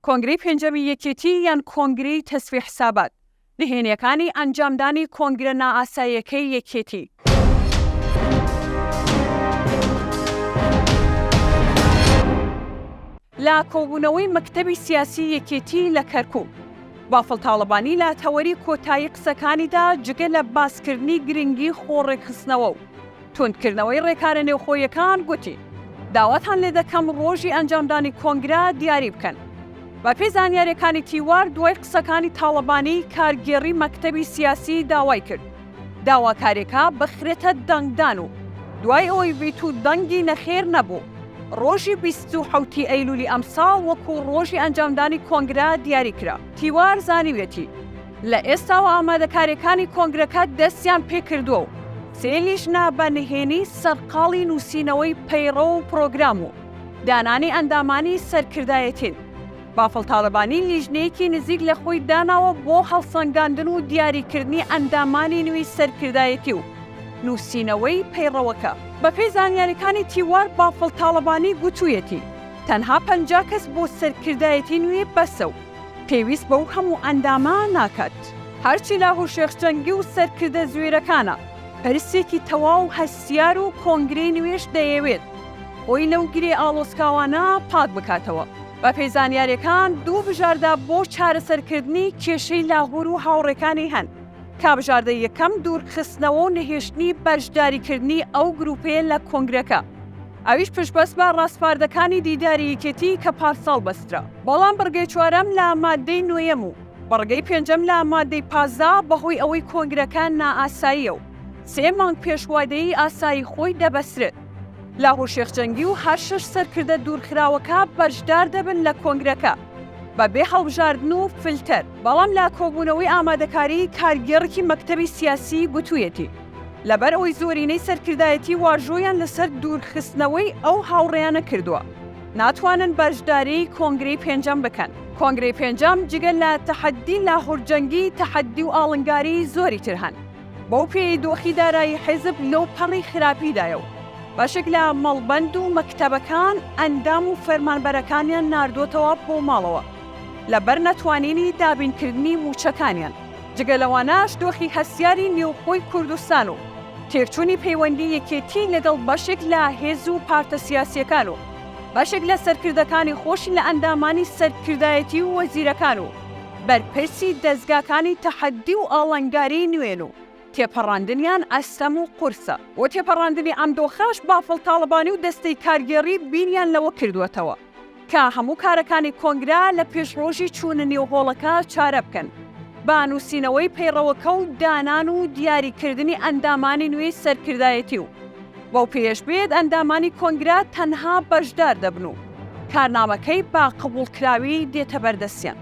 کۆنگرەی پێنجەمی یەکێتی یان کۆنگرەی تەسویح حسابات نهێنیەکانی ئەنجامدانی کۆنگرە نائاساییەکەی یەکێتی. لە کۆبوونەوەی مەکتەبی سیاسی یەکێتی لە کەرکووک، بافڵ تاڵەبانی لە تەوەری کۆتایی قسەکانیدا جگە لە باسکردنی گرنگی خۆڕێکخستنەوە و توندکردنەوەی ڕێکارە نێوخۆیەکان گوتی داواتان لێ دەکەم ڕۆژی ئەنجامدانی کۆنگرە دیاری بکەن. بە پێی زانیاریەکانی تیوار دوای قسەکانی تاڵەبانی کارگێڕی مەکتەبی سیاسی داوای کرد داواکاریەکە بخرێتە دەنگدان و دوای ئەوەی ڤیتو دەنگی نەخێر نەبوو ڕۆژی 27 ئەیلولی ئەمساڵ وەکو ڕۆژی ئەنجامدانی کۆنگرە دیاری کرا. تیوار زانیوێتی لە ئێستاوە ئامادەکاریەکانی کۆنگرەکە دەستیان پێکردووە و سێلیشنا بە نهێنی سەرقاڵی نووسینەوەی پەیڕە و پرۆگرام و دانانی ئەندامانی سەرکردایەتین. بافڵ تاڵەبانی لیژنەیەکی نزیک لە خۆی داناوە بۆ هەڵسەنگاندن و دیاریکردنی ئەندامانی نوێی سەرکردایەتی و نووسینەوەی پەیڕەوەکە. بە پێی زانیاریەکانی تیوار بافڵ تاڵەبانی گوتوویەتی تەنها 50 کەس بۆ سەرکردایەتی نوێ بەسە و پێویست بەو هەموو ئەنداما ناکات. هەرچی لاهور شێخچەنگی و سەرکردە زوێرەکانە پەرستێکی تەواو هەستیار و کۆنگرەی نوێش دەیەوێت خۆی لەو گرێ ئاڵۆزکاوانە پاک بکاتەوە. بە پێی زانیاریەکان دوو بژاردا بۆ چارەسەرکردنی کێشەی لاهور و هاوڕێکانی هەن. کابژاردە یەکەم دوورخستنەوە و نەهێشتنی بەشداریکردنی ئەو گروپەیە لە کۆنگرەکە. ئەویش پشتبەست بە ڕاستپاردەکانی دیداری یەکێتی کە پارساڵ بەسترا. بەڵام بڕگەی چوارەم لە مادەی نوێیەم و بڕگەی پێنجەم لە مادەی 15 بەهۆی ئەوەی کۆنگرەکە نائاساییە و 3 مانگ پێشوادەیی ئاسایی خۆی دەبەسرێت. لاهور شێخچەنگی و هەر 6 سەرکردە دوورخراوەکە بەشدار دەبن لە کۆنگرەکە بەبێ هەڵبژاردن و فلتەر. بەڵام لە کۆبوونەوەی ئامادەکاری کارگێڕێکی مەکتەبی سیاسی گوتوویەتی لەبەر ئەوەی زۆرینەی سەرکردایەتی واژۆیان لەسەر دوورخستنەوەی ئەو هاوڕێیانە کردووە ناتوانن بەشداری کۆنگرەی پێنجەم بکەن. کۆنگرەی پێنجەم جگە لە تەحەدی لاهورجەنگی تەحەدی و ئاڵنگاری زۆری تر هەن. بەو پێی دۆخی دارایی حیزب لەو پەڕی خراپیدایەوە باشێک لە مەڵبەند و مەکتەبەکان ئەندام و فەرمانبەرەکانیان ناردۆتەوە بۆ ماڵەوە لەبەر نەتوانینی دابینکردنی موچەکانیان. جگە لەوانەش دۆخی هەستیاری نێوخۆی کوردستان و تێکچوونی پەیوەندی یەکێتی لەگەڵ بەشێک لە هێز و پارتە سیاسیەکان و بەشێک لە سەرکردەکانی خۆشی لە ئەندامانی سەرکردایەتی و وەزیرەکان و بەرپرسی دەستگاکانی تەحەدی و ئاڵنگاری نوێن و تێپەڕاندنیان ئەستەم و قورسە و تێپەڕاندنی ئەم دۆخەش بافڵ تاڵەبانی و دەستەی کارگێڕی بینیان لەوە کردووەتەوە کە هەموو کارەکانی کۆنگرە لە پێشڕۆژی چوونە نێوهۆڵەکە چارە بکەن بە نووسینەوەی پەیڕەوەکە و دانان و دیاریکردنی ئەندامانی نوێی سەرکردایەتی و بەو پێشبێت ئەندامانی کۆنگرە تەنها بەشدار دەبن و کارنامەکەی با قبوڵکراوی دێتە بەردەستیان.